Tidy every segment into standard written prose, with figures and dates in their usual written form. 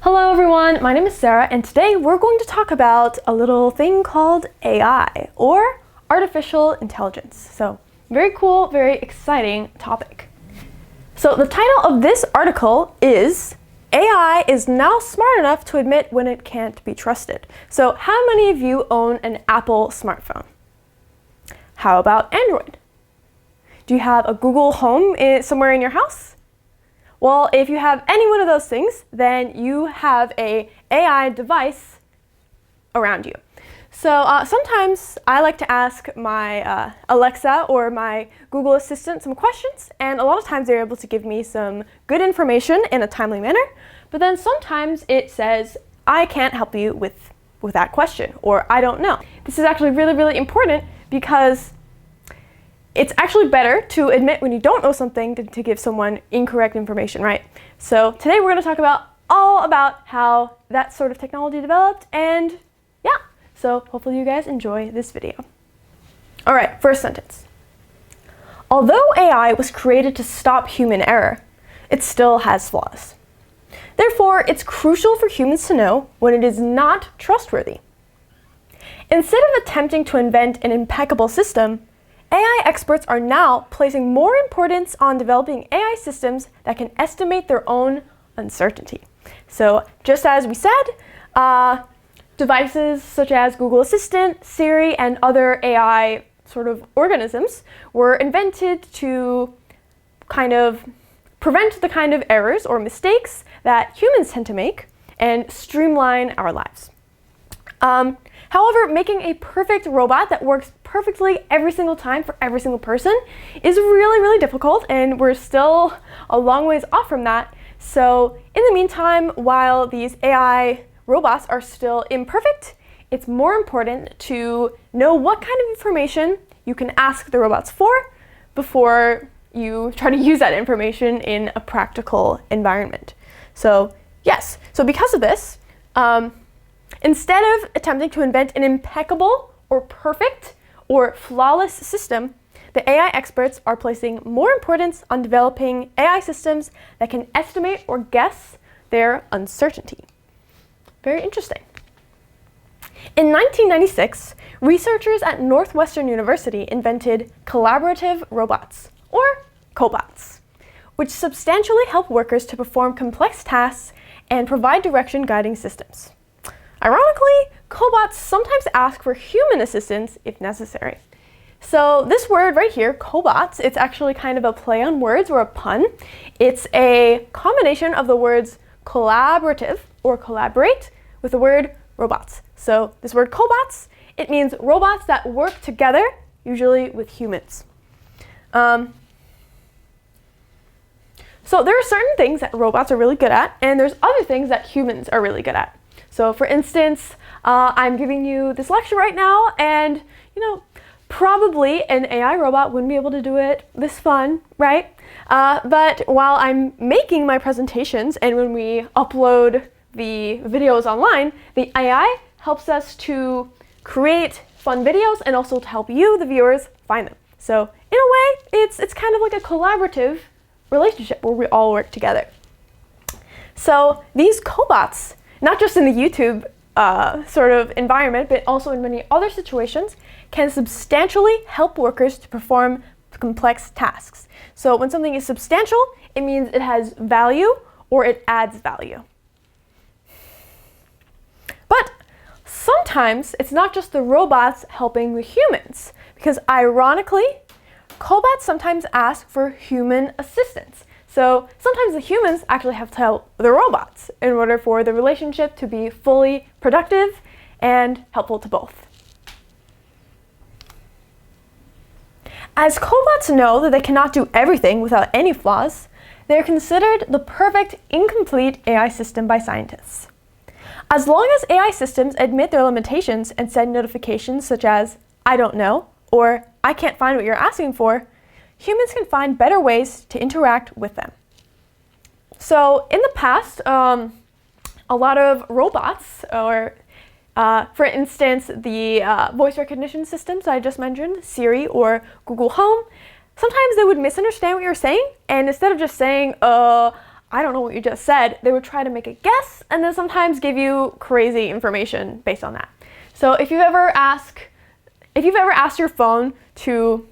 Hello everyone, my name is Sarah and today we're going to talk about a little thing called AI, or artificial intelligence. So, very cool, very exciting topic. So the title of this article is AI is now smart enough to admit when it can't be trusted. So how many of you own an Apple smartphone? How about Android? Do you have a Google Home somewhere in your house? Well, if you have any one of those things, then you have an AI device around you. So sometimes I like to ask my Alexa or my Google Assistant some questions, and a lot of times they're able to give me some good information in a timely manner, but then sometimes it says, I can't help you with that question, or I don't know. This is actually really, really important because it's actually better to admit when you don't know something than to give someone incorrect information, right? So today we're going to talk all about how that sort of technology developed, and yeah, so hopefully you guys enjoy this video. All right, first sentence. Although AI was created to stop human error, it still has flaws. Therefore, it's crucial for humans to know when it is not trustworthy. Instead of attempting to invent an impeccable system, AI experts are now placing more importance on developing AI systems that can estimate their own uncertainty. So just as we said, devices such as Google Assistant, Siri, and other AI sort of organisms were invented to kind of prevent the kind of errors or mistakes that humans tend to make and streamline our lives. However, making a perfect robot that works perfectly every single time for every single person is really, really difficult, and we're still a long ways off from that. So in the meantime, while these AI robots are still imperfect, it's more important to know what kind of information you can ask the robots for before you try to use that information in a practical environment. So yes, so because of this, instead of attempting to invent an impeccable or perfect or flawless system, the AI experts are placing more importance on developing AI systems that can estimate or guess their uncertainty. Very interesting. In 1996, researchers at Northwestern University invented collaborative robots, or cobots, which substantially help workers to perform complex tasks and provide direction guiding systems. Ironically, cobots sometimes ask for human assistance if necessary. So this word right here, cobots, it's actually kind of a play on words or a pun. It's a combination of the words collaborative or collaborate with the word robots. So this word cobots, it means robots that work together, usually with humans. So there are certain things that robots are really good at, and there's other things that humans are really good at. So for instance, I'm giving you this lecture right now, and probably an AI robot wouldn't be able to do it this fun, right? But while I'm making my presentations and when we upload the videos online, the AI helps us to create fun videos and also to help you, the viewers, find them. So in a way, it's kind of like a collaborative relationship where we all work together. So these cobots, not just in the YouTube sort of environment, but also in many other situations, can substantially help workers to perform complex tasks. So when something is substantial, it means it has value or it adds value. But sometimes it's not just the robots helping the humans, because ironically, cobots sometimes ask for human assistance. So sometimes the humans actually have to help the robots in order for the relationship to be fully productive and helpful to both. As cobots know that they cannot do everything without any flaws, they are considered the perfect incomplete AI system by scientists. As long as AI systems admit their limitations and send notifications such as, I don't know, or I can't find what you're asking for, humans can find better ways to interact with them. So in the past, a lot of robots, or for instance, the voice recognition systems I just mentioned, Siri or Google Home, sometimes they would misunderstand what you're saying, and instead of just saying, I don't know what you just said, they would try to make a guess and then sometimes give you crazy information based on that. So if you've ever asked your phone to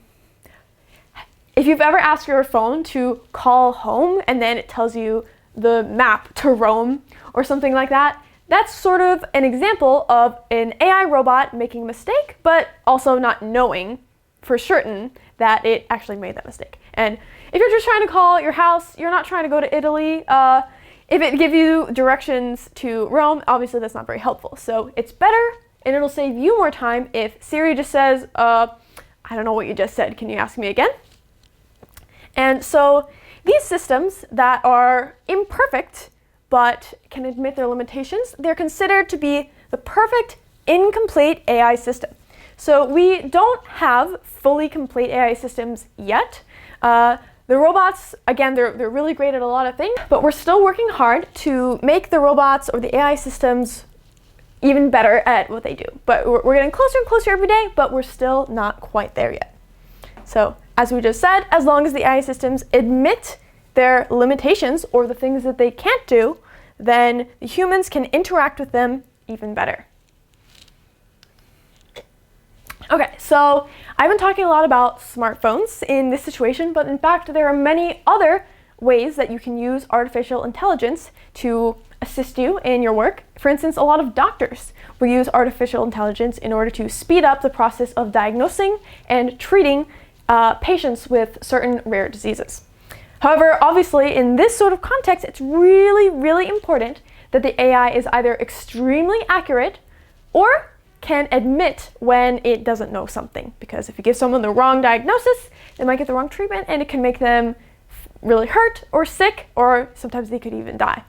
call home and then it tells you the map to Rome or something like that, that's sort of an example of an AI robot making a mistake, but also not knowing for certain that it actually made that mistake. And if you're just trying to call your house, you're not trying to go to Italy, if it gives you directions to Rome, obviously that's not very helpful. So it's better, and it'll save you more time if Siri just says, I don't know what you just said, can you ask me again? And so these systems that are imperfect but can admit their limitations, they're considered to be the perfect incomplete AI system. So we don't have fully complete AI systems yet. The robots, again, they're really great at a lot of things, but we're still working hard to make the robots or the AI systems even better at what they do. But we're getting closer and closer every day, but we're still not quite there yet. So as we just said, as long as the AI systems admit their limitations or the things that they can't do, then the humans can interact with them even better. Okay, so I've been talking a lot about smartphones in this situation, but in fact there are many other ways that you can use artificial intelligence to assist you in your work. For instance, a lot of doctors will use artificial intelligence in order to speed up the process of diagnosing and treating patients with certain rare diseases. However, obviously in this sort of context, it's really, really important that the AI is either extremely accurate or can admit when it doesn't know something, because if you give someone the wrong diagnosis, they might get the wrong treatment and it can make them really hurt or sick, or sometimes they could even die.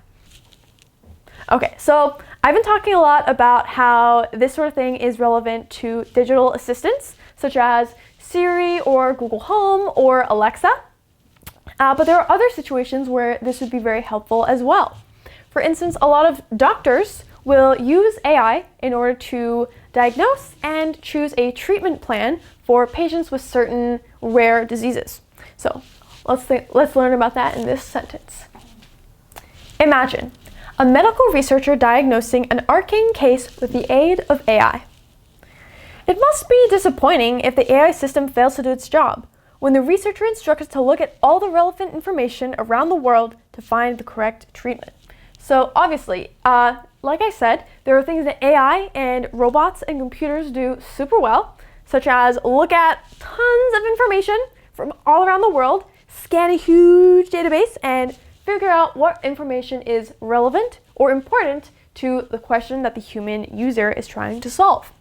Okay, so I've been talking a lot about how this sort of thing is relevant to digital assistants such as Siri or Google Home or Alexa, but there are other situations where this would be very helpful as well. For instance, a lot of doctors will use AI in order to diagnose and choose a treatment plan for patients with certain rare diseases. So let's learn about that in this sentence. Imagine a medical researcher diagnosing an arcane case with the aid of AI. It must be disappointing if the AI system fails to do its job, when the researcher instructs it to look at all the relevant information around the world to find the correct treatment. So obviously, like I said, there are things that AI and robots and computers do super well, such as look at tons of information from all around the world, scan a huge database, and figure out what information is relevant or important to the question that the human user is trying to solve.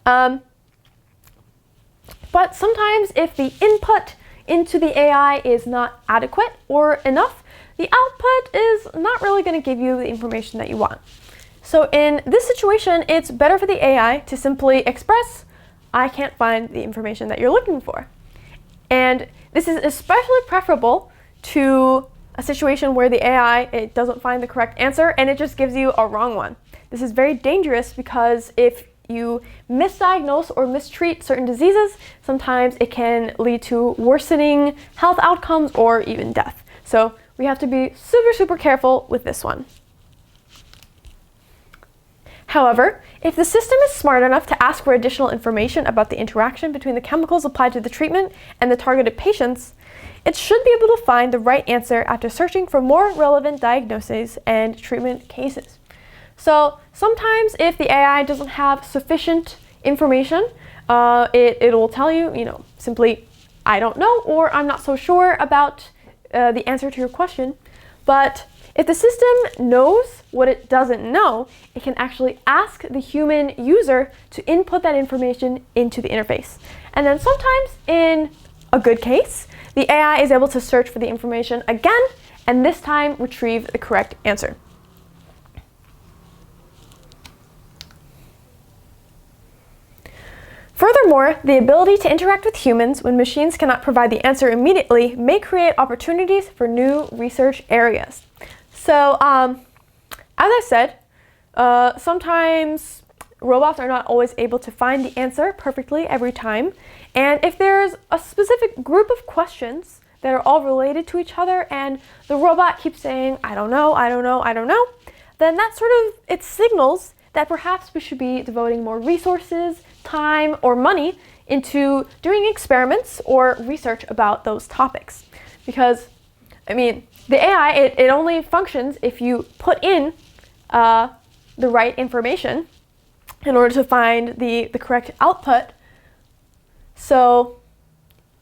But sometimes if the input into the AI is not adequate or enough, the output is not really going to give you the information that you want. So in this situation, it's better for the AI to simply express, I can't find the information that you're looking for. And this is especially preferable to a situation where the AI, it doesn't find the correct answer and it just gives you a wrong one. This is very dangerous because if you misdiagnose or mistreat certain diseases, sometimes it can lead to worsening health outcomes or even death. So we have to be super, super careful with this one. However, if the system is smart enough to ask for additional information about the interaction between the chemicals applied to the treatment and the targeted patients, it should be able to find the right answer after searching for more relevant diagnoses and treatment cases. So sometimes if the AI doesn't have sufficient information, it will tell you, simply, I don't know, or I'm not so sure about the answer to your question. But if the system knows what it doesn't know, it can actually ask the human user to input that information into the interface. And then sometimes, in a good case, the AI is able to search for the information again, and this time retrieve the correct answer. Furthermore, the ability to interact with humans when machines cannot provide the answer immediately may create opportunities for new research areas. So, as I said, sometimes robots are not always able to find the answer perfectly every time. And if there's a specific group of questions that are all related to each other and the robot keeps saying, I don't know, I don't know, I don't know, then that sort of, it signals that perhaps we should be devoting more resources, time, or money into doing experiments or research about those topics. Because, I mean, the AI, it only functions if you put in the right information in order to find the correct output. So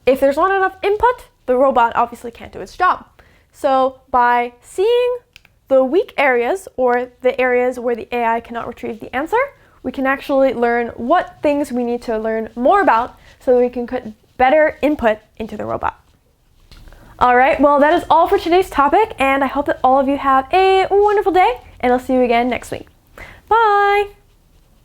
if there's not enough input, the robot obviously can't do its job. So by seeing the weak areas or the areas where the AI cannot retrieve the answer, we can actually learn what things we need to learn more about so that we can put better input into the robot. All right, well, that is all for today's topic, and I hope that all of you have a wonderful day, and I'll see you again next week. Bye!